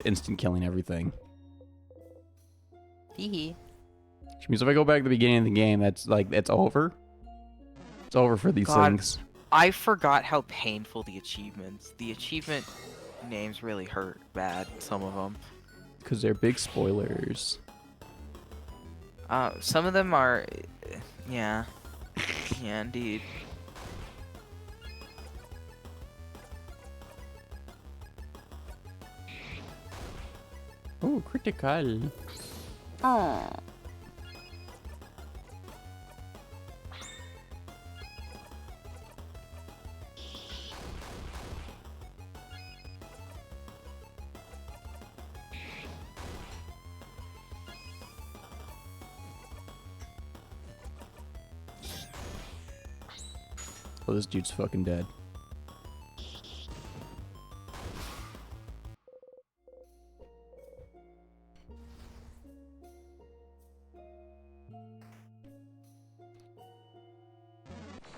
instant killing everything. Hee. Which means if I go back to the beginning of the game, that's over. It's over for these God. things. I forgot how painful the achievement names really hurt bad, some of them. Because they're big spoilers. Some of them are, yeah. Yeah, indeed. Oh, critical. Oh. Oh, this dude's fucking dead.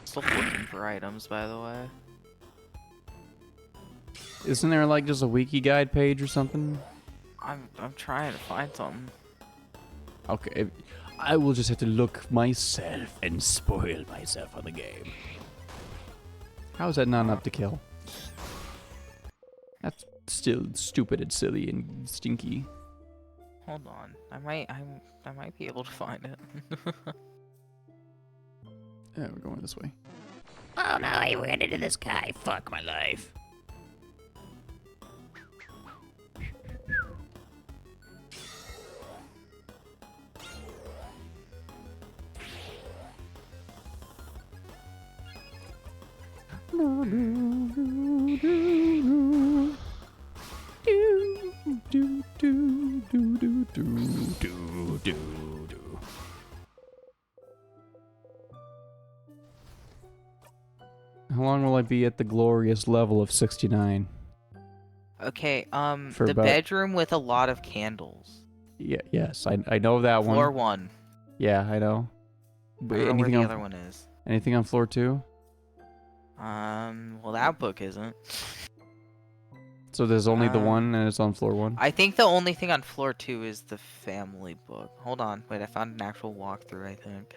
Still looking for items, by the way. Isn't there like just a wiki guide page or something? I'm trying to find something. Okay, I will just have to look myself and spoil myself on the game. How is that not enough to kill? That's still stupid and silly and stinky. Hold on. I might be able to find it. Yeah, we're going this way. Oh no, I ran into this guy. Fuck my life. How long will I be at the glorious level of 69? Okay, For the about- bedroom with a lot of candles. Yeah, yes, I know that Floor one. 1. Yeah, I know. But I don't know where anything the on other one is. anything on floor 2? Well, that book isn't. So there's only the Um, one and it's on floor 1? I think the only thing on floor 2 is the family book. Hold on, wait, I found an actual walkthrough, I think.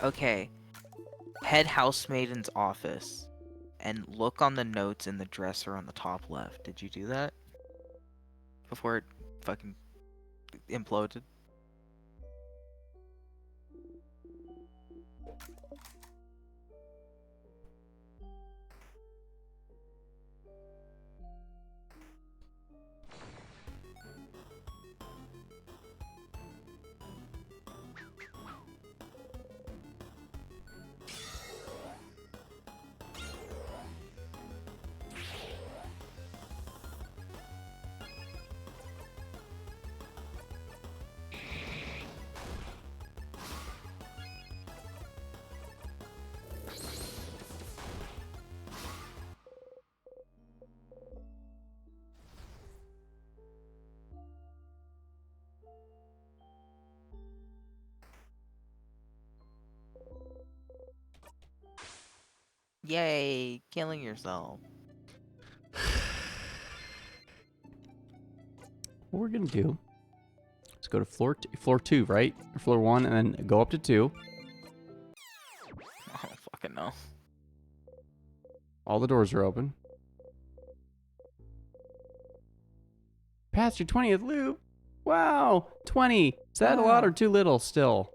Okay. Head housemaiden's office. And look on the notes in the dresser on the top left. Did you do that? Before it fucking imploded? Yay, killing yourself. What we're gonna do, let's go to floor 2, right? Or floor 1, and then go up to 2. I don't fucking know. All the doors are open. Past your 20th loop. Wow, 20. Is that a lot or too little still?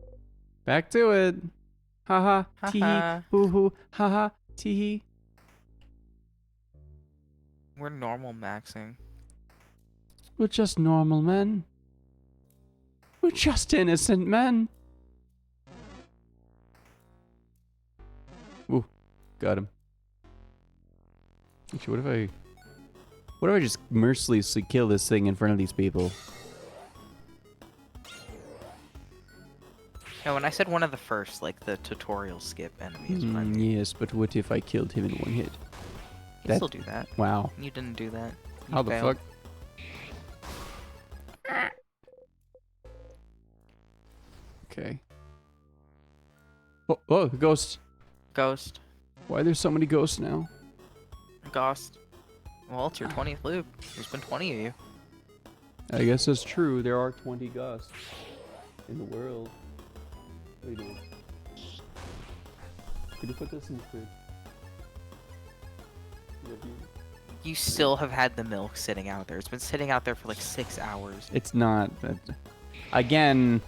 Back to it. Haha, tee hoo hoo, haha, tee. We're normal maxing. We're just normal men. We're just innocent men. Ooh, got him. Actually, what if I just mercilessly kill this thing in front of these people? No, when I said one of the first, like the tutorial skip enemies, what I mean. Yes, but what if I killed him in one hit? You can still do that. Wow. You didn't do that. You How the failed. fuck? Okay. Oh, ghost. Ghost. Why are there so many ghosts now? Ghost. Well, it's your 20th loop. There's been 20 of you. I guess that's true. There are 20 ghosts in the world. What are you doing? Could you put this in the fridge? You still have had the milk sitting out there. It's been sitting out there for like 6 hours. It's not. Again,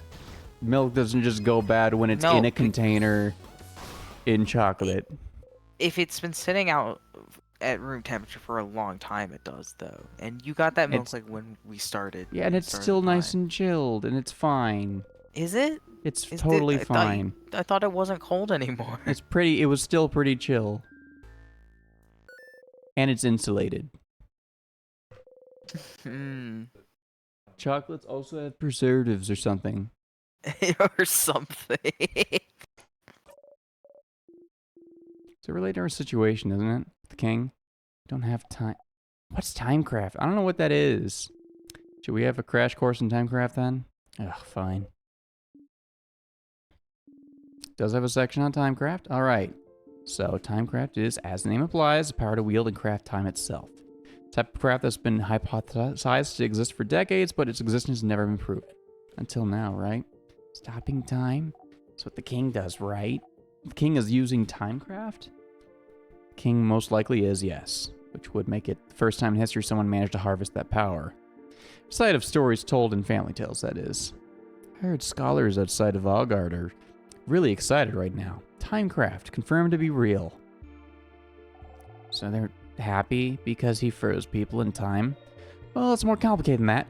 milk doesn't just go bad when it's in a container in chocolate. If it's been sitting out at room temperature for a long time, it does though. And you got that milk like when we started. Yeah, and it's still nice and chilled, and it's fine. Is it? It's totally fine. I thought it wasn't cold anymore. It was still pretty chill. And it's insulated. Chocolates also have preservatives or something. Or something. It's related to our situation, isn't it? The king? Don't have time. What's timecraft? I don't know what that is. Should we have a crash course in timecraft then? Ugh, fine. Does have a section on timecraft? Alright. So, timecraft is, as the name implies, the power to wield and craft time itself. Type of craft that's been hypothesized to exist for decades, but its existence has never been proven. Until now, right? Stopping time? That's what the king does, right? The king is using timecraft? King most likely is, yes. Which would make it the first time in history someone managed to harvest that power. Side of stories told in family tales, that is. I heard scholars outside of Algard are really excited right now. Timecraft, confirmed to be real. So they're happy because he froze people in time? Well, it's more complicated than that.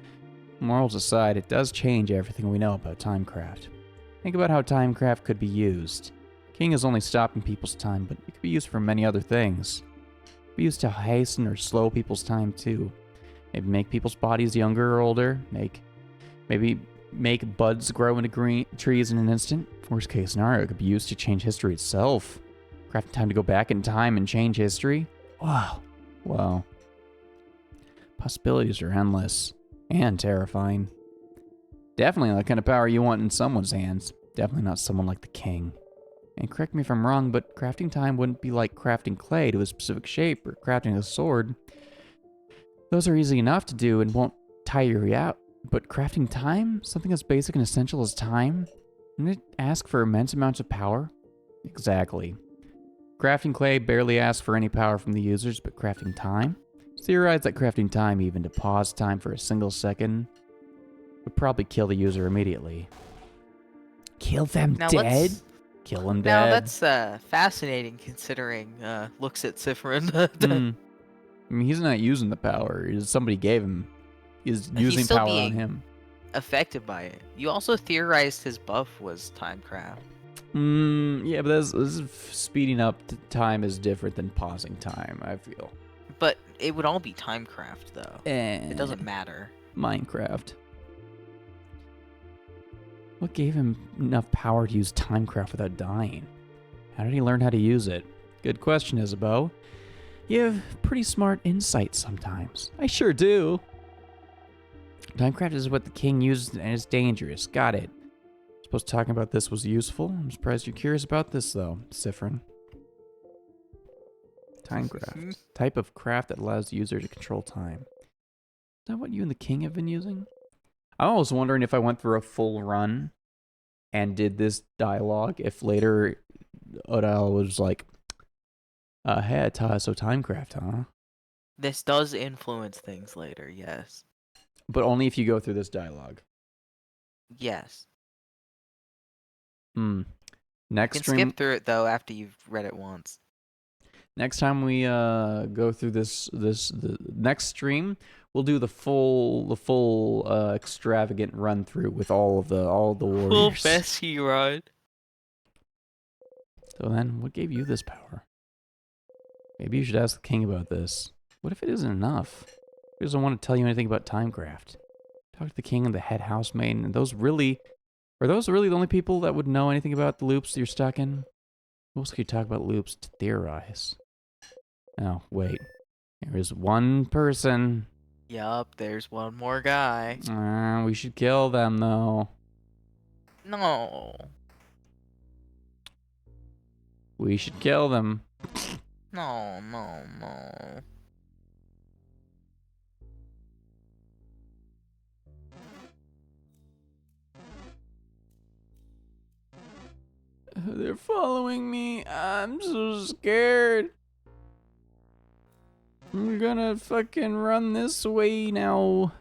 Morals aside, it does change everything we know about timecraft. Think about how timecraft could be used. King is only stopping people's time, but it could be used for many other things. It could be used to hasten or slow people's time too. Maybe make people's bodies younger or older. Maybe make buds grow into green trees in an instant. Worst case scenario, it could be used to change history itself. Crafting time to go back in time and change history. Wow. Wow. Possibilities are endless and terrifying. Definitely not the kind of power you want in someone's hands. Definitely not someone like the king. And correct me if I'm wrong, but crafting time wouldn't be like crafting clay to a specific shape or crafting a sword. Those are easy enough to do and won't tire you out. But crafting time? Something as basic and essential as time? Wouldn't it ask for immense amounts of power? Exactly. Crafting clay barely asks for any power from the users, but crafting time? It's theorized that crafting time, even to pause time for a single second, would probably kill the user immediately. Kill them dead? Kill them dead? Now that's fascinating considering looks at Cypherin. I mean, he's not using the power. Somebody gave him. He's using power on him. Affected by it. You also theorized his buff was timecraft. Yeah, but this is speeding up time is different than pausing time, I feel. But it would all be timecraft, though. It doesn't matter. Minecraft. What gave him enough power to use timecraft without dying? How did he learn how to use it? Good question, Isabeau. You have pretty smart insight sometimes. I sure do. Timecraft is what the king uses and it's dangerous. Got it. Suppose talking about this was useful. I'm surprised you're curious about this, though, Cypherin. Timecraft. Type of craft that allows the user to control time. Is that what you and the king have been using? I was wondering if I went through a full run and did this dialogue, if later Odell was like, hey, so timecraft, huh? This does influence things later, yes. But only if you go through this dialogue. Yes. Next you can stream, skip through it though after you've read it once. Next time we go through the next stream, we'll do the full extravagant run through with all the warriors. Full Bessie ride. So then, what gave you this power? Maybe you should ask the king about this. What if it isn't enough? He doesn't want to tell you anything about timecraft. Talk to the king and the head housemaid, and are those really the only people that would know anything about the loops you're stuck in? Who else could you talk about loops to theorize? Oh, wait. There is one person. Yup, there's one more guy. We should kill them, though. No. We should kill them. No, no, no. They're following me. I'm so scared. I'm gonna fucking run this way now.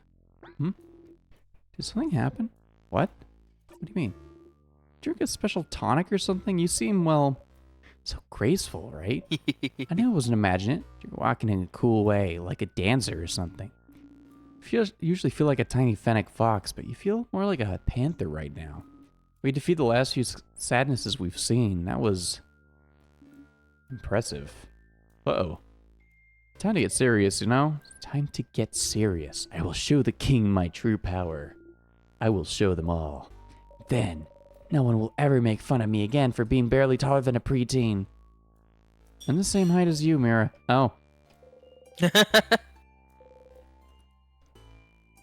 Did something happen? What? What do you mean? Drink a special tonic or something? You seem, well, so graceful, right? I knew I wasn't imagining it. You're walking in a cool way, like a dancer or something. You usually feel like a tiny fennec fox, but you feel more like a panther right now. We defeated the last few sadnesses we've seen. That was impressive. Uh-oh. Time to get serious, you know? Time to get serious. I will show the king my true power. I will show them all. Then, no one will ever make fun of me again for being barely taller than a preteen. I'm the same height as you, Mira. Oh.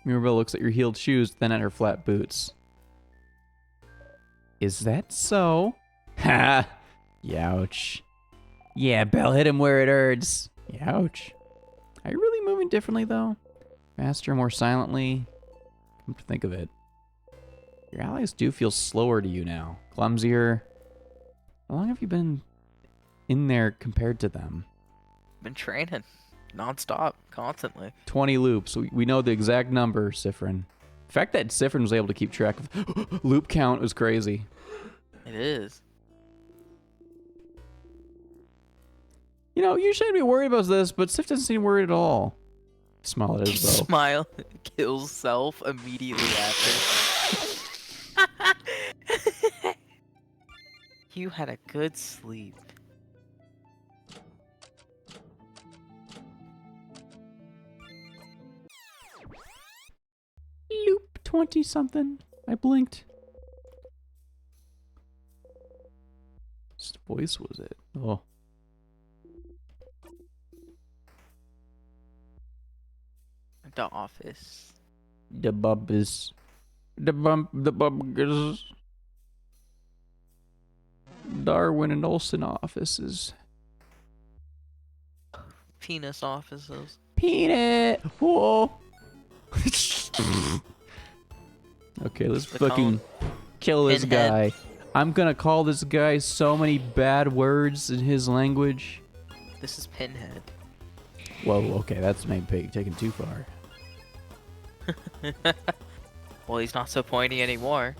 Mirabelle looks at your heeled shoes, then at her flat boots. Is that so? Ha! Youch. Yeah, Belle, hit him where it hurts. Youch. Are you really moving differently, though? Faster, more silently? Come to think of it. Your allies do feel slower to you now. Clumsier. How long have you been in there compared to them? Been training. Non-stop. Constantly. 20 loops. We know the exact number, Sifrin. The fact that Sifrin was able to keep track of loop count was crazy. It is. You know, you shouldn't be worried about this, but Sif doesn't seem worried at all. Smile at his though. Smile. Kills self immediately after. You had a good sleep. Loop 20-something. I blinked. Whose voice was it? Oh. The office. The bumpers. The bumpers. Darwin and Olsen offices. Penis offices. Peanut! Whoa! Okay, let's The fucking kill this Pinhead. guy. I'm gonna call this guy so many bad words in his language. This is Pinhead. Whoa, okay, that's maybe taken too far. Well, he's not so pointy anymore.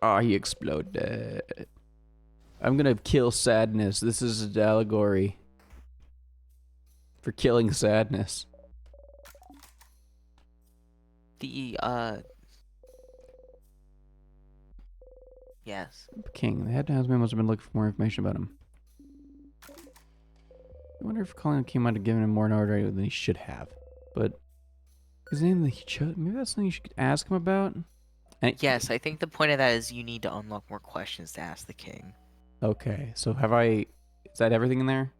Oh, he exploded. I'm gonna kill sadness. This is an allegory for killing sadness. Yes. King, the head houseman must have been looking for more information about him. I wonder if calling the king might have given him more notoriety than he should have. But his name that he chose, maybe that's something you should ask him about. And Yes, I think the point of that is you need to unlock more questions to ask the king. Okay, so have I? Is that everything in there?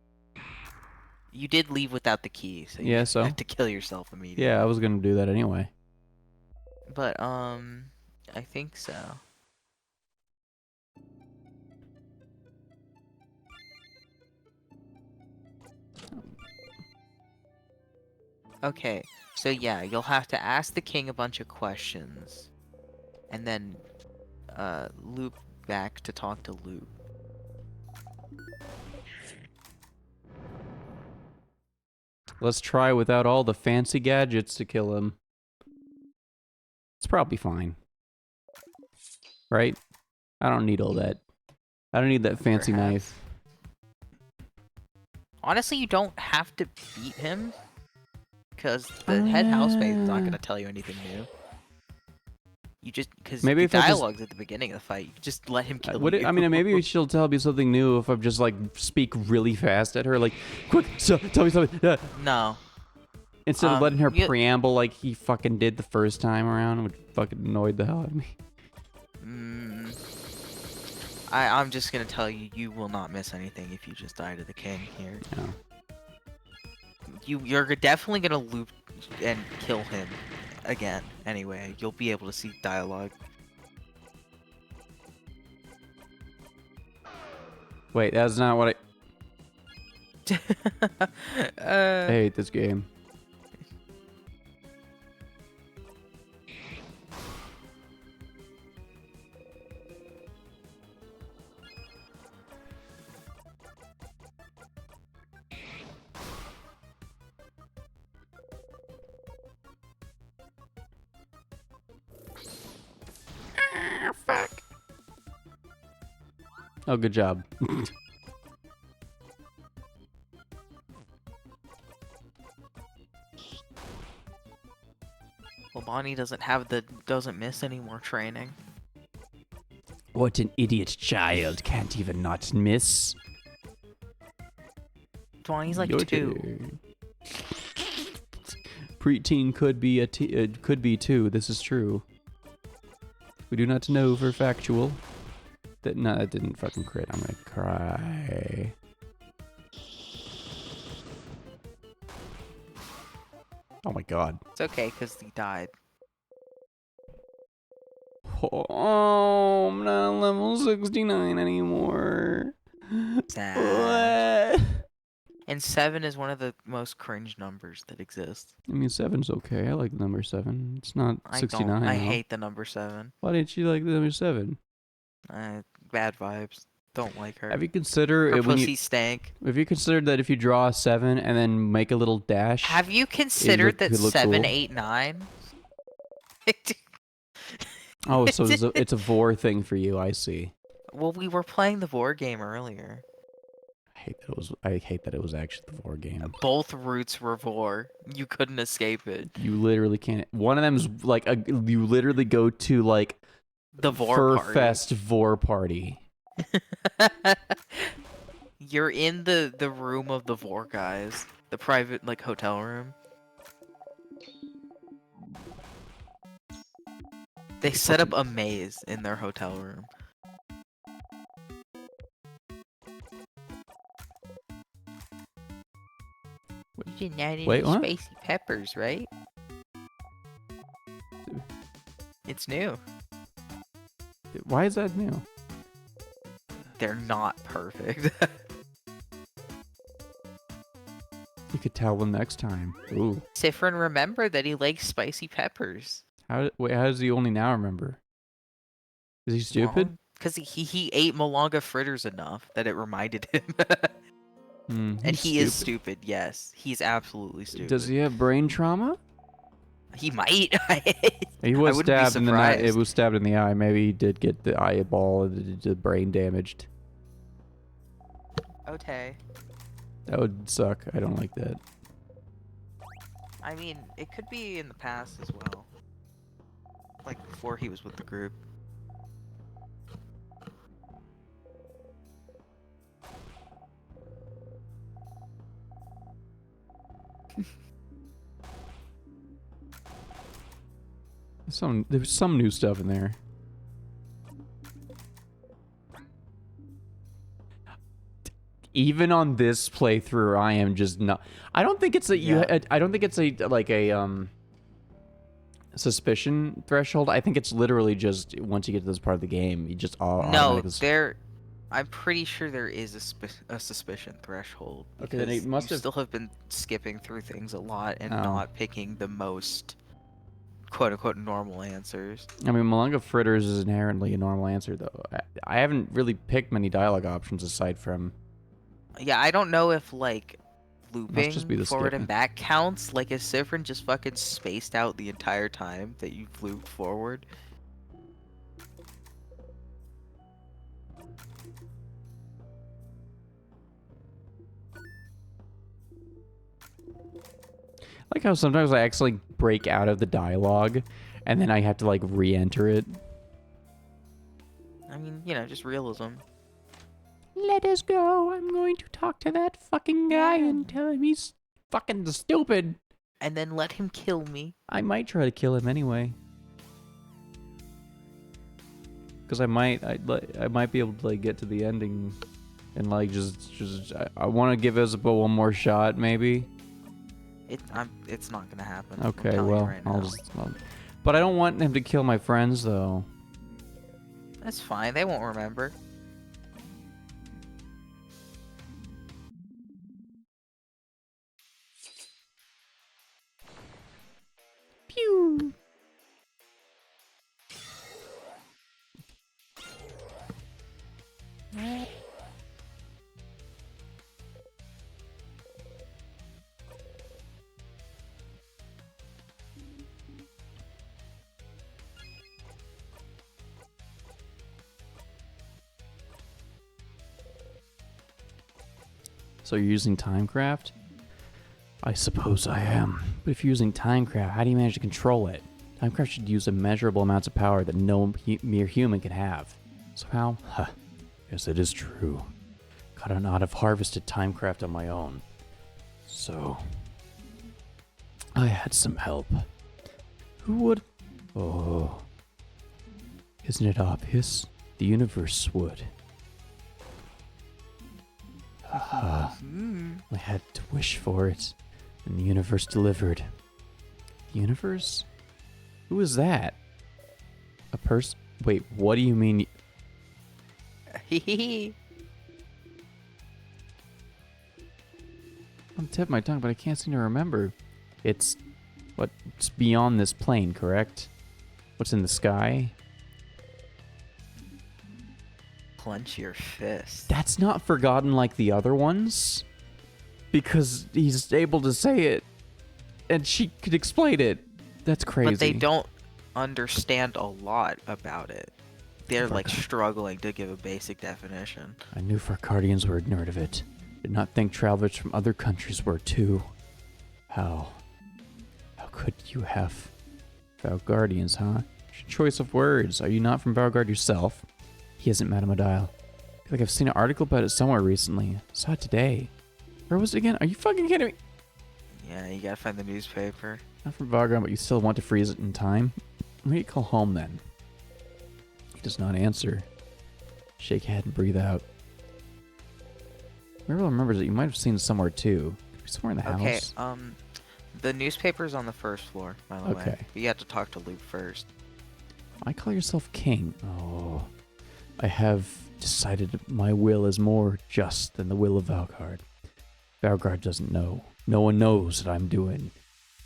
You did leave without the key, so you Yeah, so? have to kill yourself immediately. Yeah, I was gonna do that anyway. But I think so. Okay, so yeah, you'll have to ask the king a bunch of questions, and then loop back to talk to Loop. Let's try without all the fancy gadgets to kill him. It's probably fine. Right? I don't need all that. I don't need that fancy Perhaps. knife. Honestly, you don't have to beat him, because the head housemaid's not gonna tell you anything new. You just because the Maybe if I just- dialogue's at the beginning of the fight, you just let him kill Would you. it, I mean, maybe she'll tell me something new if I just like speak really fast at her, like, quick, so, tell me something. No. Instead of letting her you- preamble like he fucking did the first time around, which fucking annoyed the hell out of me. I'm just gonna tell you, you will not miss anything if you just die to the king here. No. You're definitely gonna loop and kill him again. Anyway, you'll be able to see dialogue. Wait, that's not what I... I hate this game. Ah, fuck. Oh, good job. Well, Bonnie doesn't miss any more training. What an idiot child. Can't even not miss. Bonnie's like Your 2. turn. Preteen could be could be 2. This is true. We do not know for factual. That didn't fucking crit. I'm gonna cry. Oh my god. It's okay, because he died. Oh, I'm not level 69 anymore. Sad. What? And 7 is one of the most cringe numbers that exist. I mean, 7's okay. I like the number 7. It's not 69. I though. hate the number 7. Why didn't you like the number 7? Bad vibes. Don't like her. Have you considered Her when pussy you? stank. Have you considered that if you draw a 7 and then make a little dash? Have you considered that could look 7, cool. 8, 9? Oh, so it's a vor thing for you. I see. Well, we were playing the Vor game earlier. I hate that it was actually the vor game. Both roots were Vor. You couldn't escape it. You literally can't. One of them's like you literally go to like The Vor party. Furfest vor party. You're in the room of the Vor guys. The private, like, hotel room. They set up a maze in their hotel room. You didn't add Wait, what? spicy peppers, right? It's new. Why is that new? They're not perfect. You could tell them next time. Ooh. Sifrin remembered that he likes spicy peppers. How does he only now remember? Is he stupid? Because he ate Malanga fritters enough that it reminded him. And he is stupid, yes. He's absolutely stupid. Does he have brain trauma? He might. He was stabbed in the eye. surprised. It was stabbed in the eye. Maybe he did get the eyeball, the brain damaged. Okay. That would suck. I don't like that. I mean, it could be in the past as well. Like before he was with the group. There's some new stuff in there. Even on this playthrough, I am just not. I don't think it's I don't think it's a suspicion threshold. I think it's literally just once you get to this part of the game, you just all. No, I'm pretty sure there is a suspicion threshold. Okay, then it must still have been skipping through things a lot and Oh. not picking the most quote-unquote normal answers. I mean, Malanga fritters is inherently a normal answer, though. I haven't really picked many dialogue options aside from. Yeah, I don't know if, like, looping just be the forward skipping. and back counts. Like, if Sifrin just fucking spaced out the entire time that you've looped forward. I like how sometimes I actually break out of the dialogue, and then I have to, like, re-enter it. I mean, you know, just realism. Let us go. I'm going to talk to that fucking guy and tell him he's fucking stupid. And then let him kill me. I might try to kill him anyway. Because I might be able to, like, get to the ending and, like, I want to give Isabel one more shot, maybe. It's not gonna happen. Okay, well, but I don't want him to kill my friends, though. That's fine. They won't remember. So you're using Timecraft? I suppose I am. But if you're using Timecraft, how do you manage to control it? Timecraft should use immeasurable amounts of power that no mere human can have. So how? Huh. Yes, it is true. Could not have harvested Timecraft on my own. So, I had some help. Who would? Oh, isn't it obvious? The universe would. I had to wish for it, and the universe delivered. The universe? Who is that? A person? Wait, what do you mean? I'm tipping my tongue, but I can't seem to remember. It's what's beyond this plane, correct? What's in the sky? Clench your fist. That's not forgotten like the other ones. Because he's able to say it, and she could explain it. That's crazy. But they don't understand a lot about it. They're like struggling to give a basic definition. I knew Farcardians were ignorant of it. Did not think travelers from other countries were too. How could you have Valgardians, huh? Choice of words. Are you not from Valgard yourself? He isn't, Madame Odile. I feel like I've seen an article about it somewhere recently. I saw it today. Where was it again? Are you fucking kidding me? Yeah, you gotta find the newspaper. Not from Valgard, but you still want to freeze it in time? Where do you call home then? He does not answer. Shake head and breathe out. Mirabel remembers that you might have seen it somewhere too. Could be somewhere in the house. Okay, the newspaper's on the first floor, by the way. Okay. But you have to talk to Luke first. I call yourself king. Oh. I have decided my will is more just than the will of Valgard. Valgard doesn't know. No one knows that I'm doing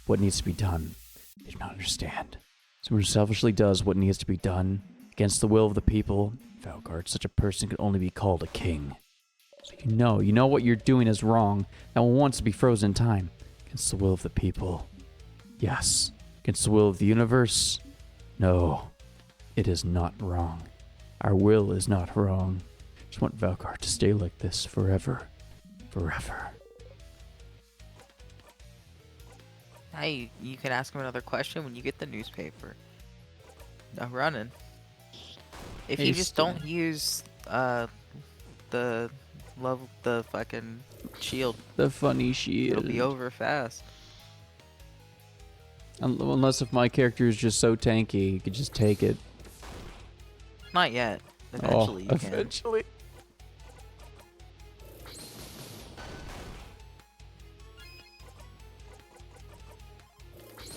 what needs to be done. They do not understand. Someone who selfishly does what needs to be done against the will of the people. Valgard, such a person could only be called a king. So you know what you're doing is wrong. That one wants to be frozen in time. Against the will of the people. Yes. Against the will of the universe. No. It is not wrong. Our will is not wrong. Just want Valgard to stay like this forever. Forever. Now you can ask him another question when you get the newspaper. No running. If you just don't use the fucking shield, The funny shield. it'll be over fast. Unless if my character is just so tanky, you could just take it. Not yet. Eventually you can. Eventually.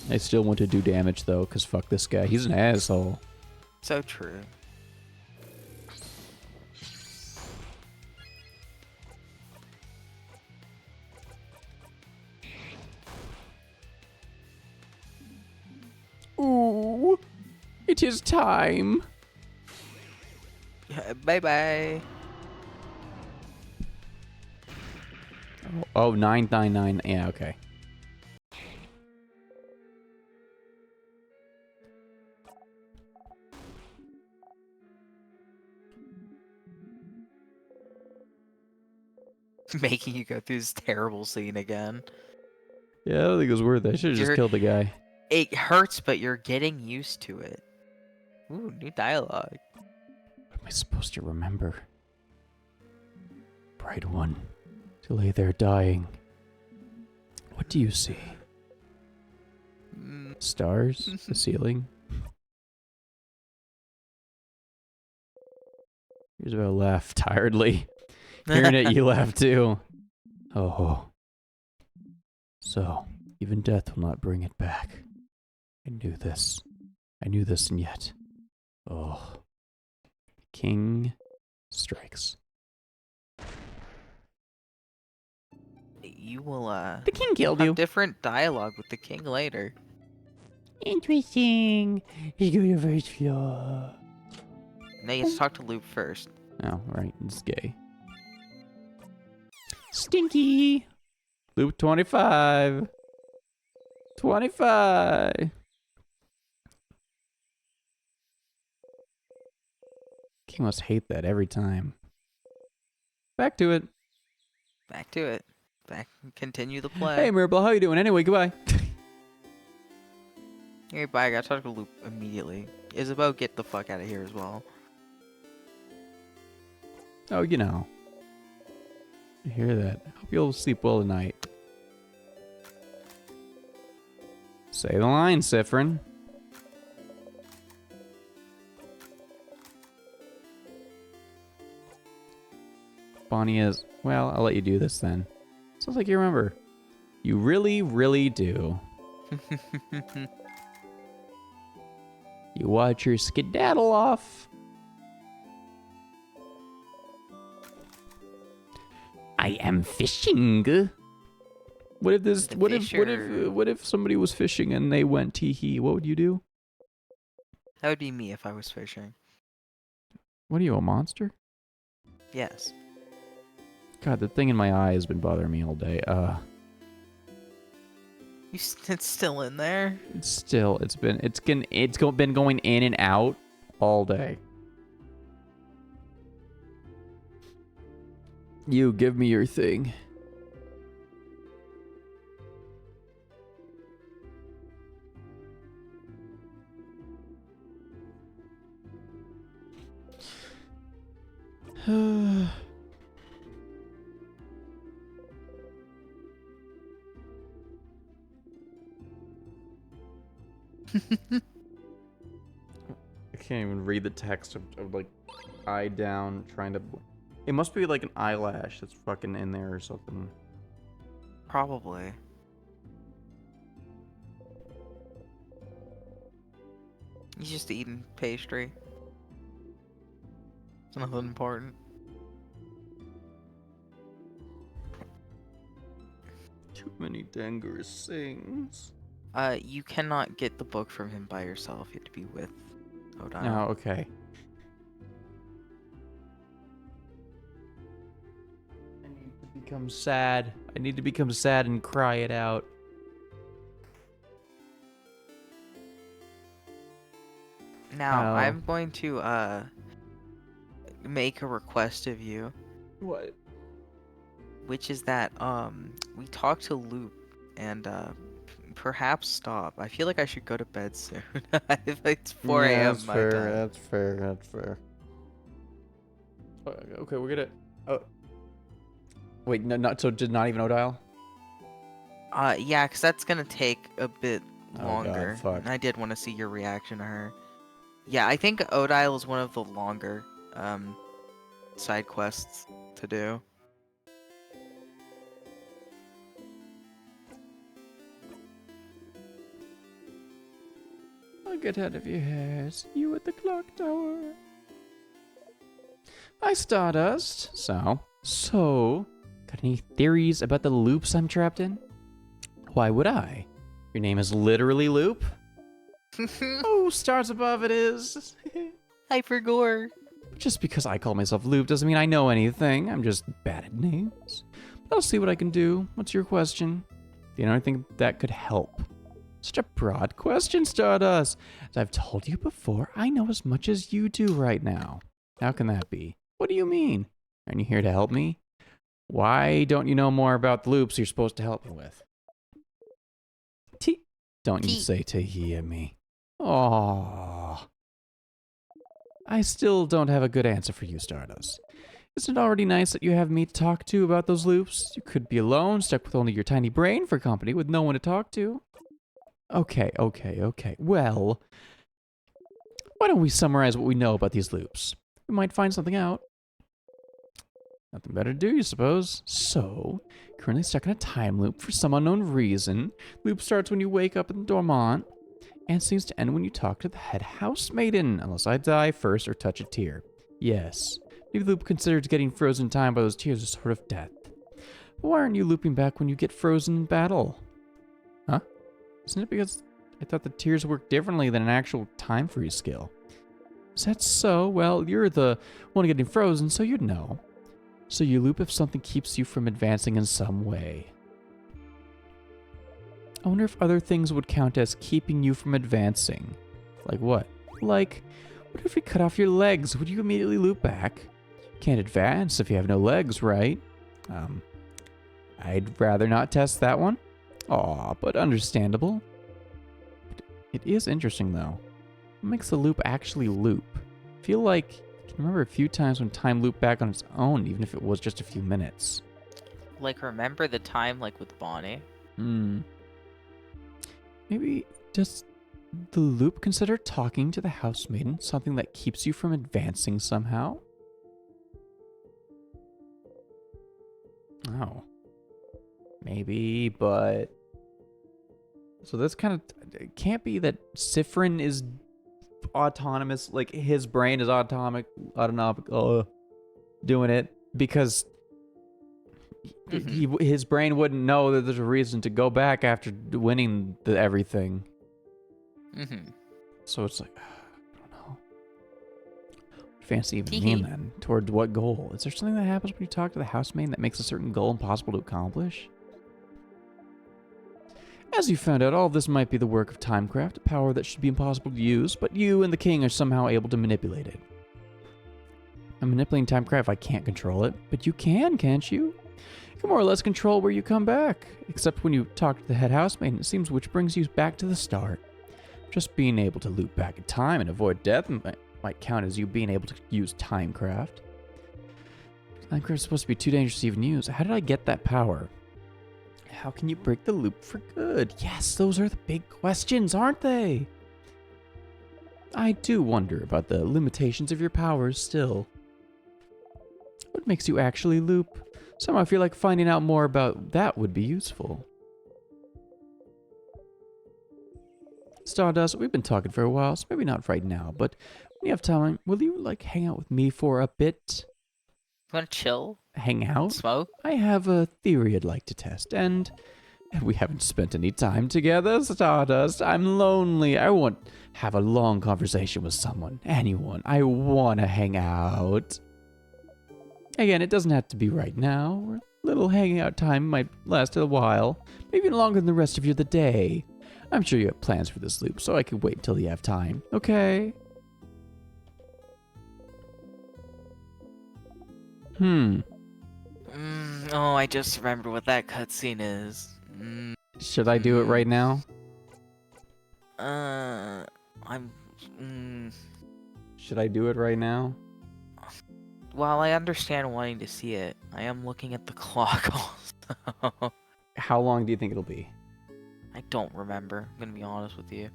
I still want to do damage though, because fuck this guy. He's an asshole. So true. Ooh, it is time. Bye bye. Oh, 999. Yeah, okay. Making you go through this terrible scene again. Yeah, I don't think it was worth it. I should have just killed the guy. It hurts, but you're getting used to it. Ooh, new dialogue. What am I supposed to remember? Bright one, to lay there dying. What do you see? Stars? The ceiling? Isabel laughed tiredly. Hearing it, you laugh too. Oh. So, even death will not bring it back. I knew this. I knew this, and yet. Oh. King strikes. You will, The king killed have you. different dialogue with the king later. Interesting. You go your first floor. Now you have to talk to Luke first. Oh, right. It's gay. Stinky. Loop 25. 25. King must hate that every time. Back to it. Back to it. Back. Continue the Hey, play. Mirabelle, how you doing? Anyway, goodbye. Hey, bye. I gotta talk to Loop immediately. Isabeau, get the fuck out of here as well. Oh, you know. I hear that. Hope you'll sleep well tonight. Say the line, Sifrin. Bonnie is... Well, I'll let you do this then. Sounds like you remember. You really, really do. You watch your skedaddle off. I am fishing. What if this? What if somebody was fishing and they went tee hee? What would you do? That would be me if I was fishing. What are you, a monster? Yes. God, the thing in my eye has been bothering me all day. It's still in there. It's been going in and out all day. You give me your thing. I can't even read the text of like eye down trying to. It must be like an eyelash that's fucking in there or something. Probably. He's just eating pastry. It's nothing important. Too many dangers things. You cannot get the book from him by yourself. You have to be with Odile. Oh, okay. I need to become sad. I need to become sad and cry it out. Now, Oh. I'm going to, make a request of you. What? Which is that, we talked to Loop and, perhaps stop. I feel like I should go to bed soon. It's 4 a.m. That's my fair. time. That's fair. That's fair. Okay, we're gonna. Oh. Wait, no, not so. Did not even Odile? Yeah, because that's gonna take a bit Oh, longer. God, fuck. And I did want to see your reaction to her. Yeah, I think Odile is one of the longer, side quests to do. I'll get out of your hairs. You at the clock tower. Hi, Stardust. So, got any theories about the loops I'm trapped in? Why would I? Your name is literally Loop? Oh, stars above it is. Hypergore. Just because I call myself Loop doesn't mean I know anything. I'm just bad at names. But I'll see what I can do. What's your question? Do you know anything that could help? Such a broad question, Stardust. As I've told you before, I know as much as you do right now. How can that be? What do you mean? Aren't you here to help me? Why don't you know more about the loops you're supposed to help me with? Don't you say to hear me. Aww. I still don't have a good answer for you, Stardust. Isn't it already nice that you have me to talk to about those loops? You could be alone, stuck with only your tiny brain for company, with no one to talk to. Okay. Well, why don't we summarize what we know about these loops? We might find something out. Nothing better to do, you suppose. So, currently stuck in a time loop for some unknown reason. Loop starts when you wake up in the dormant, and seems to end when you talk to the head housemaiden, unless I die first or touch a tear. Yes, maybe the loop considers getting frozen in time by those tears a sort of death. But why aren't you looping back when you get frozen in battle? Huh? Isn't it because I thought the tears work differently than an actual time freeze skill? Is that so? Well, you're the one getting frozen, so you'd know. So you loop if something keeps you from advancing in some way. I wonder if other things would count as keeping you from advancing. Like what? Like, what if we cut off your legs? Would you immediately loop back? Can't advance if you have no legs, right? I'd rather not test that one. Aw, but understandable. It is interesting, though. What makes the loop actually loop? I feel like I can remember a few times when time looped back on its own, even if it was just a few minutes. Like, remember the time, like, with Bonnie? Maybe does the loop consider talking to the housemaiden something that keeps you from advancing somehow? Oh. Maybe, but... So this kind of... It can't be that Sifrin is autonomous, like his brain is autonomic, doing it, because his brain wouldn't know that there's a reason to go back after winning everything. So it's like, I don't know. What fancy even mean then? Towards what goal? Is there something that happens when you talk to the housemaid that makes a certain goal impossible to accomplish? As you found out, all of this might be the work of Timecraft, a power that should be impossible to use, but you and the king are somehow able to manipulate it. I'm manipulating Timecraft if I can't control it, but you can, can't you? You can more or less control where you come back, except when you talk to the head housemaid, it seems, which brings you back to the start. Just being able to loop back in time and avoid death might count as you being able to use Timecraft. Timecraft is supposed to be too dangerous to even use. How did I get that power? How can you break the loop for good? Yes, those are the big questions, aren't they? I do wonder about the limitations of your powers still. What makes you actually loop? Somehow I feel like finding out more about that would be useful. Stardust, we've been talking for a while, so maybe not right now, but when you have time, will you, like, hang out with me for a bit? You wanna chill? Hang out? Smoke? I have a theory I'd like to test, and we haven't spent any time together, Stardust. I'm lonely. I want to have a long conversation with someone, anyone. I want to hang out. Again, it doesn't have to be right now. A little hanging out time might last a while, maybe longer than the rest of the day. I'm sure you have plans for this loop, so I can wait until you have time, okay? Oh, I just remembered what that cutscene is. Should I do it right now? Should I do it right now? While I understand wanting to see it, I am looking at the clock also. How long do you think it'll be? I don't remember. I'm gonna be honest with you.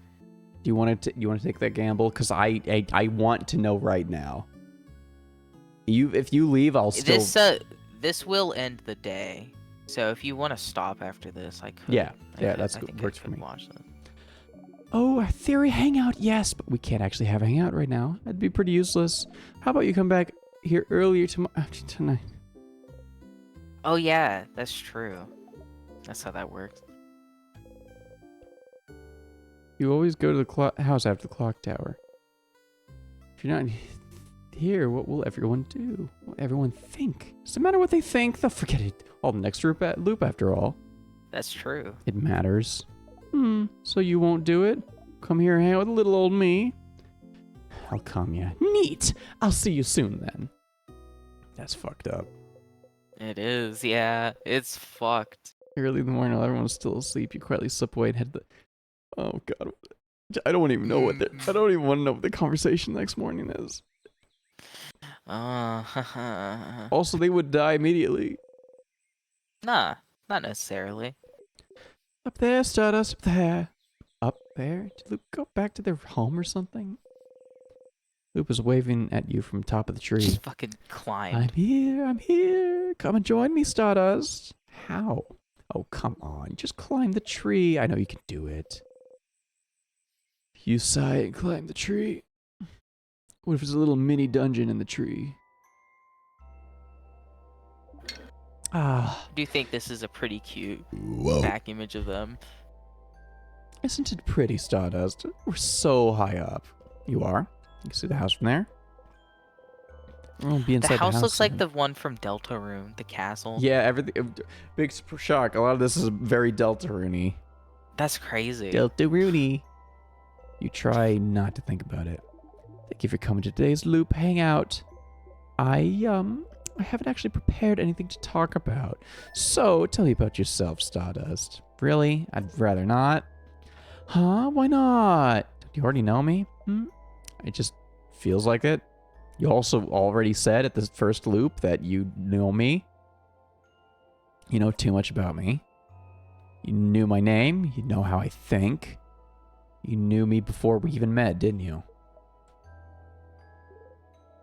Do you want to take that gamble? Because I want to know right now. If you leave, I'll still. This will end the day. So if you want to stop after this, I could. Yeah, I good. Works for me. Watch this. Oh, a theory hangout, yes, but we can't actually have a hangout right now. That'd be pretty useless. How about you come back here earlier tonight? Oh yeah, that's true. That's how that works. You always go to the house after the clock tower. If you're not here, what will everyone do? What will everyone think? Does it matter what they think? They'll forget it all the next loop after all. That's true. It matters. So you won't do it? Come here and hang out with little old me? I'll come, yeah. Neat! I'll see you soon then. That's fucked up. It is, yeah. It's fucked. Early in the morning, while everyone's still asleep, you quietly slip away and head to the... Oh god. I don't even know I don't even want to know what the conversation next morning is. Also, they would die immediately. Nah, not necessarily. Up there, Stardust, up there. Up there? Did Luke go back to their home or something? Luke was waving at you from top of the tree. Just fucking climb. I'm here. Come and join me, Stardust. How? Oh, come on. Just climb the tree. I know you can do it. You sigh and climb the tree. What if there's a little mini dungeon in the tree? Do you think this is a pretty cute back image of them? Isn't it pretty, Stardust? We're so high up. You are. You can see the house from there. We'll be inside The house looks like soon. the one from Deltarune, the castle. Yeah, everything. Big shock. A lot of this is very Deltarune-y. That's crazy. Deltarune. You try not to think about it. Thank you for coming to today's loop hangout. I I haven't actually prepared anything to talk about. So, tell me about yourself, Stardust. Really? I'd rather not. Huh? Why not? Do you already know me? It just feels like it. You also already said at the first loop that you know me. You know too much about me. You knew my name. You know how I think. You knew me before we even met, didn't you?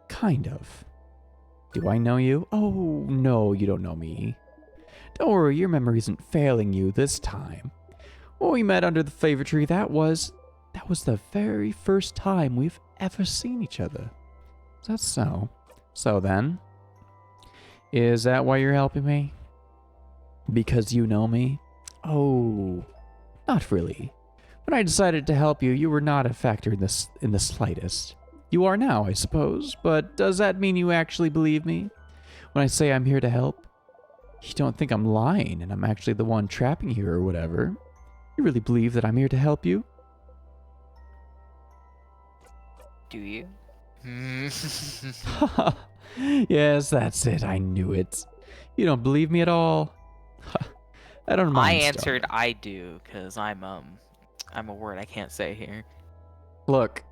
Kind of. Do I know you? Oh, no, you don't know me. Don't worry, your memory isn't failing you this time. When we met under the favor tree, that was the very first time we've ever seen each other. Is that so? So then, is that why you're helping me? Because you know me? Oh, not really. When I decided to help you, you were not a factor in the slightest. You are now, I suppose, but does that mean you actually believe me? When I say I'm here to help, you don't think I'm lying and I'm actually the one trapping you or whatever. You really believe that I'm here to help you? Do you? Yes, that's it. I knew it. You don't believe me at all? I don't mind. I answered I do, because I'm a word I can't say here. Look,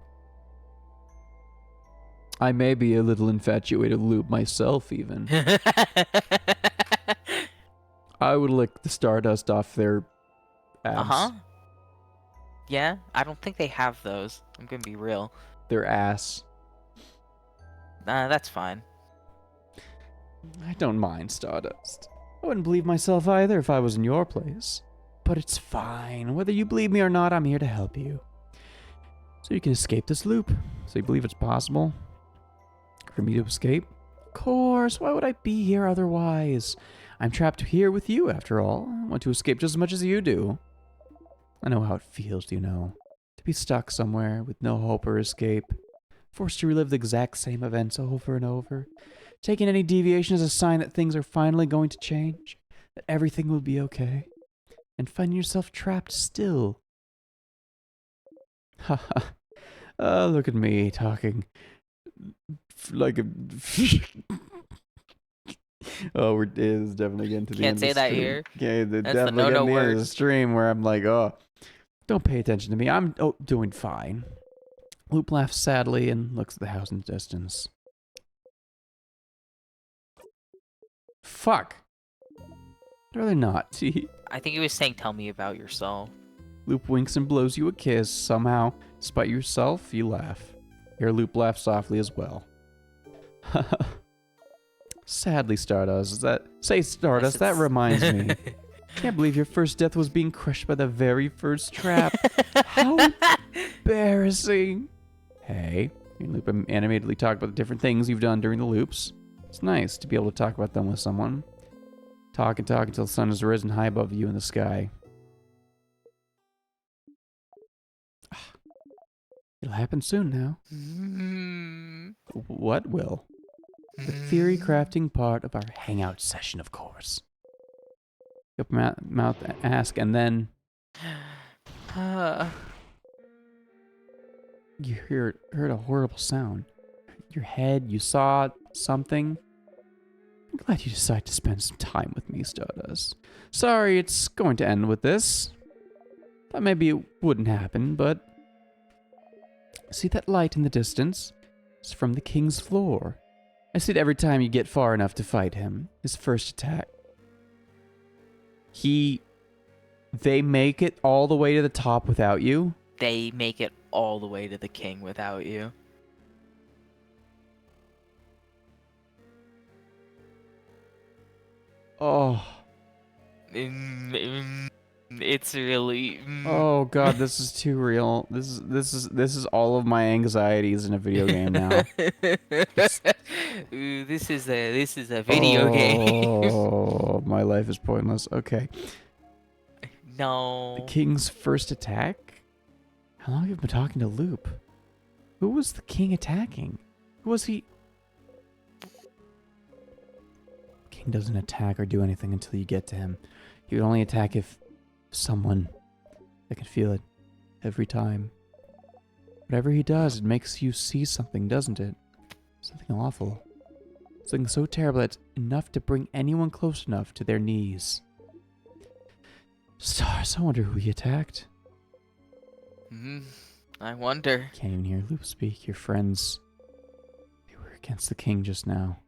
I may be a little infatuated with Loop myself, even. I would lick the Stardust off their abs. Uh-huh. Yeah, I don't think they have those. I'm gonna be real. Their ass. That's fine. I don't mind, Stardust. I wouldn't believe myself either if I was in your place. But it's fine. Whether you believe me or not, I'm here to help you. So you can escape this loop. So you believe it's possible for me to escape? Of course. Why would I be here otherwise? I'm trapped here with you, after all. I want to escape just as much as you do. I know how it feels, you know. To be stuck somewhere with no hope or escape. Forced to relive the exact same events over and over. Taking any deviation as a sign that things are finally going to change. That everything will be okay. And finding yourself trapped still. Haha. Look at me talking like a... Oh, it is definitely getting to the Can't end say of the that stream. here. Okay, That's the definitely no-no getting to the end of word. the stream where I'm like, oh, don't pay attention to me. I'm doing fine. Loop laughs sadly and looks at the house in the distance. Fuck. I'd rather not. I think he was saying, tell me about yourself. Loop winks and blows you a kiss. Somehow, despite yourself, you laugh. Your Loop laughs softly as well. Sadly, Stardust, Stardust, that reminds me. Can't believe your first death was being crushed by the very first trap. How embarrassing. Hey, you and Loop animatedly talk about the different things you've done during the loops. It's nice to be able to talk about them with someone. Talk and talk until the sun has risen high above you in the sky. It'll happen soon now. What will? The theory crafting part of our hangout session, of course. You open mouth, ask, and then you heard a horrible sound. Your head, you saw something. I'm glad you decided to spend some time with me, Stardust. Sorry it's going to end with this. Thought maybe it wouldn't happen, but... See that light in the distance? It's from the king's floor. I see it every time you get far enough to fight him. His first attack. They make it all the way to the top without you? They make it all the way to the king without you. Oh. It's really. Oh god, this is too real. This is all of my anxieties in a video game now. Ooh, this is a video game. Oh, my life is pointless. Okay. No. The king's first attack? How long have you been talking to Loop? Who was the king attacking? Who was he? King doesn't attack or do anything until you get to him. He would only attack if someone... I can feel it every time. Whatever he does, it makes you see something, doesn't it? Something awful. Something so terrible that's enough to bring anyone close enough to their knees. Stars, I wonder who he attacked. I wonder. Can't even hear Loop speak. Your friends, they were against the king just now.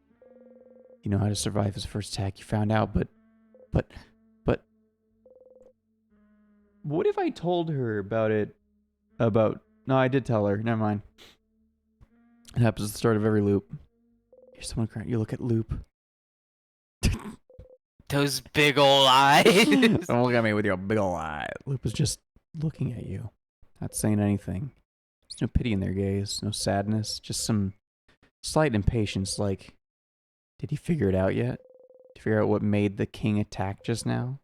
You know how to survive his first attack. You found out, but... What if I told her about it? No, I did tell her. Never mind. It happens at the start of every loop. Here's someone crying. You look at Loop. Those big ol' eyes. Don't look at me with your big ol' eye. Loop is just looking at you. Not saying anything. There's no pity in their gaze. No sadness. Just some slight impatience like... Did he figure it out yet? Did he figure out what made the king attack just now?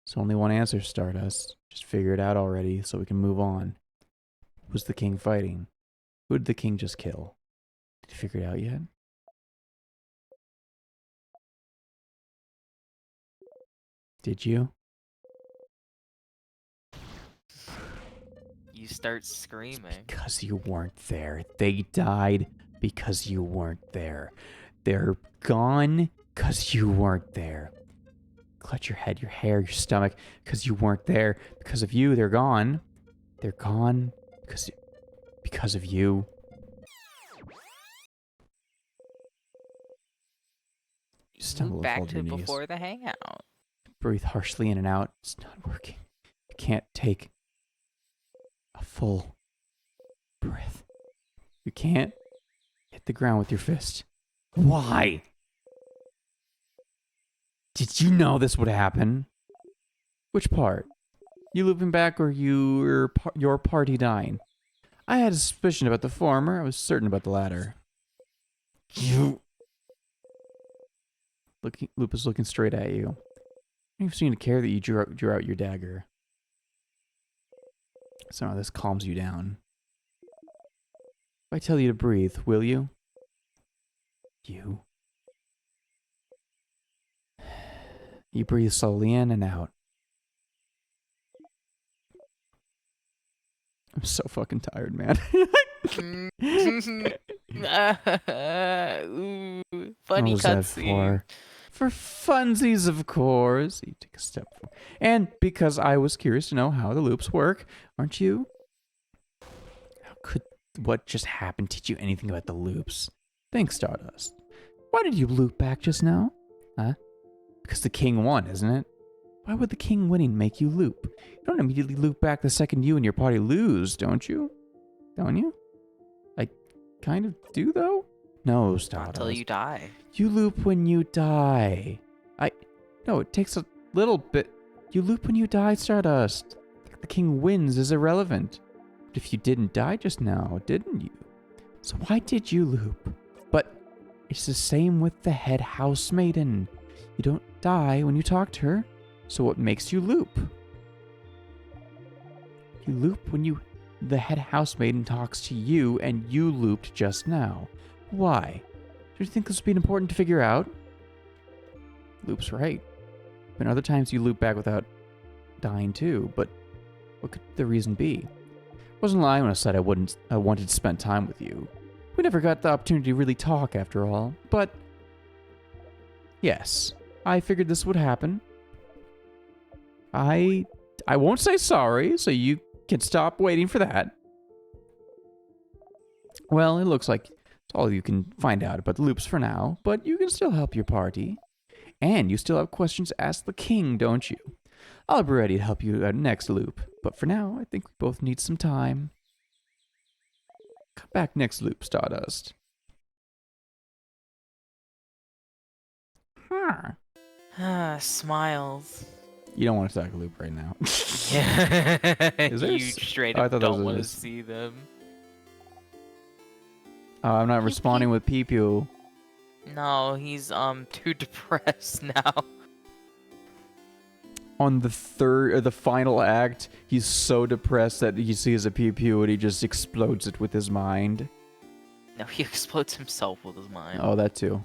There's only one answer, Stardust. Just figure it out already so we can move on. Who's the king fighting? Who did the king just kill? Did he figure it out yet? Did you? You start screaming. Because you weren't there. They died because you weren't there. They're gone because you weren't there. Clutch your head, your hair, your stomach, because you weren't there. Because of you, they're gone. They're gone because of you. You stumble Back and fall to to your knees. before the hangout. Breathe harshly in and out. It's not working. You can't take a full breath. You can't hit the ground with your fist. Why? Did you know this would happen? Which part? You looping back or your party dying? I had a suspicion about the former. I was certain about the latter. You... Loop is looking straight at you. I don't even seem to care that you drew out your dagger. Somehow this calms you down. If I tell you to breathe, will you? You. You breathe slowly in and out. I'm so fucking tired, man. Ooh, funny What was that cutscene. for funsies, of course. You take a step forward. And because I was curious to know how the loops work, aren't you? How could what just happened teach you anything about the loops? Think, Stardust. Why did you loop back just now? Huh? Because the king won, isn't it? Why would the king winning make you loop? You don't immediately loop back the second you and your party lose, don't you? Don't you? I kind of do, though? No, Stardust. Until you die. You loop when you die. No, it takes a little bit. You loop when you die, Stardust. The king wins is irrelevant. But if you didn't die just now, didn't you? So why did you loop? But it's the same with the head house maiden. You don't die when you talk to her. So what makes you loop? You loop when the head housemaiden talks to you and you looped just now. Why? Do you think this would be important to figure out? Loop's right. But other times you loop back without dying too, but what could the reason be? I wasn't lying when I said I wanted to spend time with you. We never got the opportunity to really talk after all, but yes, I figured this would happen. I won't say sorry, so you can stop waiting for that. Well, it looks like it's all you can find out about the loops for now, but you can still help your party. And you still have questions to ask the king, don't you? I'll be ready to help you at next loop, but for now, I think we both need some time. Come back next loop, Stardust. Smiles. You don't want to talk a loop right now. Yeah. Is there You straight I up thought that don't was want to this. see them. I'm not responding with pee pee. No, he's too depressed now. On the final act, he's so depressed that he sees a pee pee and he just explodes it with his mind. No, he explodes himself with his mind. Oh, that too.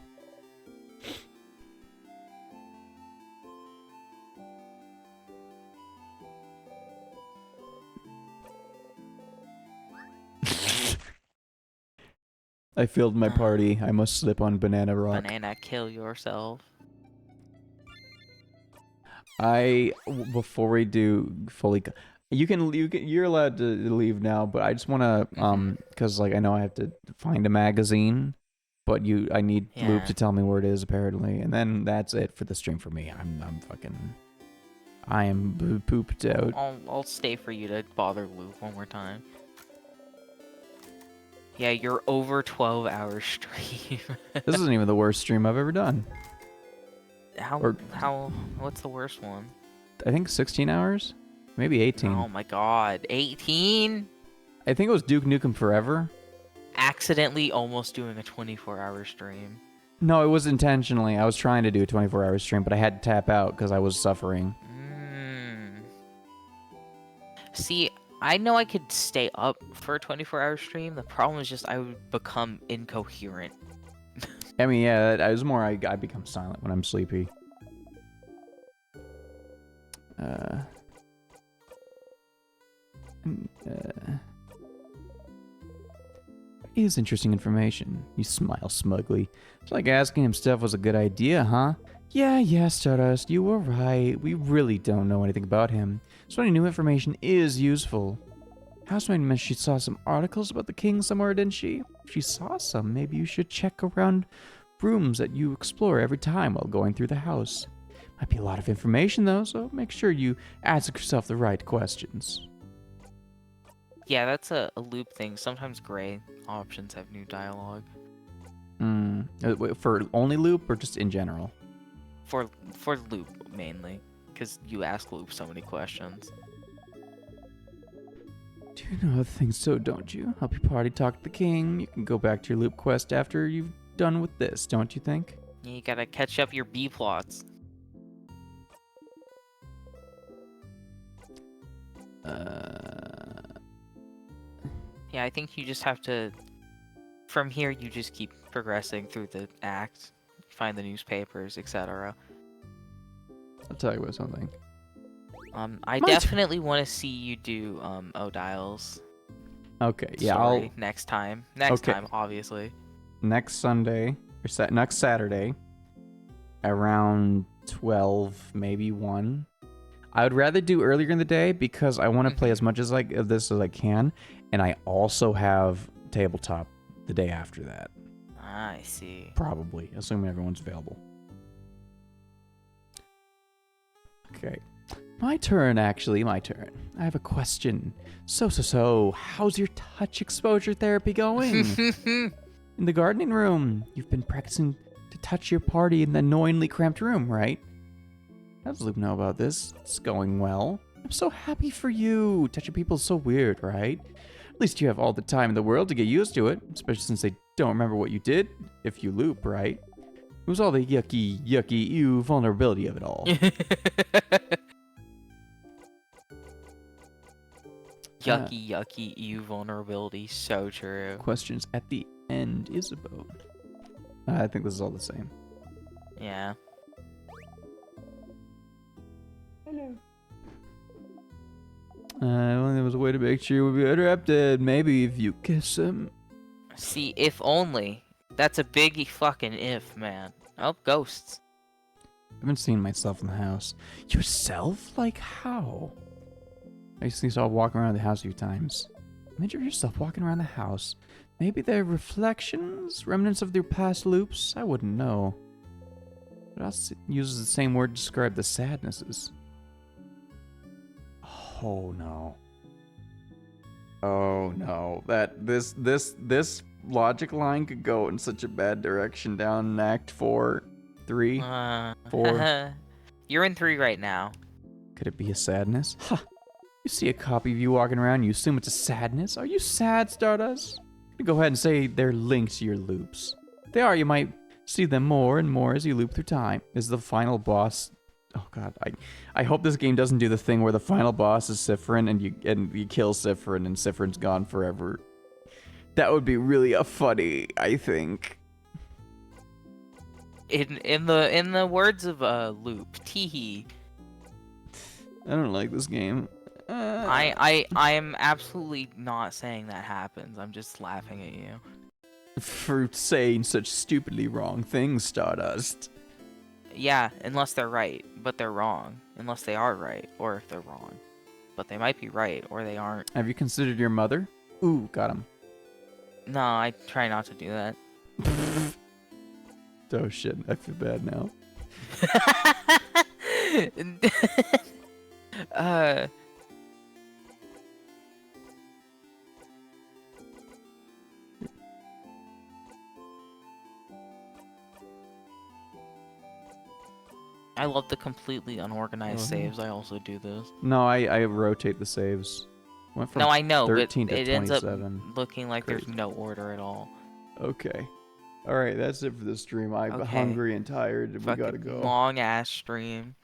I failed my party. I must slip on Banana Rock. Banana, kill yourself. Before we do fully, you're allowed to leave now, but I just want to because like I know I have to find a magazine, but I need Loop Yeah. to tell me where it is apparently, and then that's it for the stream for me. I am pooped out. I'll stay for you to bother Luke one more time. Yeah, you're over 12 hours stream. This isn't even the worst stream I've ever done. What's the worst one? I think 16 hours, maybe 18. Oh my god, 18? I think it was Duke Nukem Forever. Accidentally almost doing a 24-hour stream. No, it was intentionally. I was trying to do a 24-hour stream, but I had to tap out because I was suffering. See, I know I could stay up for a 24-hour stream. The problem is just I would become incoherent. I mean, yeah, I was more I become silent when I'm sleepy. Is interesting information. You smile smugly. It's like asking him stuff was a good idea, huh? Yeah, Stardust, you were right. We really don't know anything about him. So any new information is useful. Housemaid mentioned she saw some articles about the king somewhere, didn't she? If she saw some, maybe you should check around rooms that you explore every time while going through the house. Might be a lot of information though, so make sure you ask yourself the right questions. Yeah, that's a loop thing. Sometimes gray options have new dialogue. For only loop or just in general? For loop mainly, because you ask loop so many questions. Do you know other things so, don't you? Help your party talk to the king. You can go back to your loop quest after you've done with this, don't you think? Yeah, you gotta catch up your B plots. Yeah, I think you just have to... From here, you just keep progressing through the act, find the newspapers, etc. I'll tell you about something. I definitely want to see you do Odile's Okay, yeah, story next time. Next time, obviously. Next Sunday, or next Saturday, around 12, maybe 1. I would rather do earlier in the day because I want to play as much of this as I can, and I also have tabletop the day after that. I see. Probably, assuming everyone's available. Okay. My turn, actually, my turn. I have a question. So, how's your touch exposure therapy going? In the gardening room, you've been practicing to touch your party in the annoyingly cramped room, right? How does Luke know about this? It's going well. I'm so happy for you. Touching people is so weird, right? At least you have all the time in the world to get used to it, especially since they don't remember what you did if you loop, right? It was all the yucky, ew vulnerability of it all. Yucky, ew vulnerability. So true. Questions at the end, Isabeau. I think this is all the same. Yeah. Hello. Well, there was a way to make sure you would be interrupted. Maybe if you kiss him. See, if only. That's a big fucking if, man. Oh, ghosts. I haven't seen myself in the house. Yourself? Like how? I used to saw walking around the house a few times. Imagine yourself walking around the house. Maybe they're reflections, remnants of their past loops. I wouldn't know. But else it uses the same word to describe the sadnesses. Oh no. Oh no. This logic line could go in such a bad direction down in Act 4, 3, 4. You're in 3 right now. Could it be a sadness? Ha! You see a copy of you walking around, you assume it's a sadness? Are you sad, Stardust? Go ahead and say they're linked to your loops. If they are, you might see them more and more as you loop through time. Is the final boss... Oh god, I hope this game doesn't do the thing where the final boss is Sifrin and you kill Sifrin and Sifrin's gone forever. That would be really funny, I think. In the words of Loop, teehee. I don't like this game. I am absolutely not saying that happens. I'm just laughing at you. For saying such stupidly wrong things, Stardust. Yeah, unless they're right, but they're wrong. Unless they are right, or if they're wrong. But they might be right, or they aren't. Have you considered your mother? Ooh, got him. No, I try not to do that. Oh shit, I feel bad now. uh... I love the completely unorganized saves. I also do this. No, I rotate the saves. Went from No, I know, but 13 to it ends up 27. looking like Crazy. there's no order at all. Okay. Alright, that's it for the stream. I'm Okay. hungry and tired. We Fucking gotta go. long ass stream.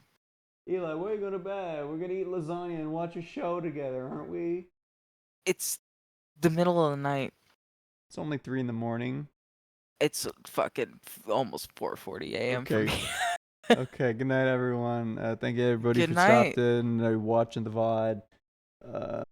Eli, where are you going to bed? We're gonna eat lasagna and watch a show together, aren't we? It's the middle of the night. It's only 3 in the morning. It's fucking almost 4:40 a.m. Okay. for me. Okay, good night, everyone. Thank you, everybody, Good for night. stopping and watching the VOD.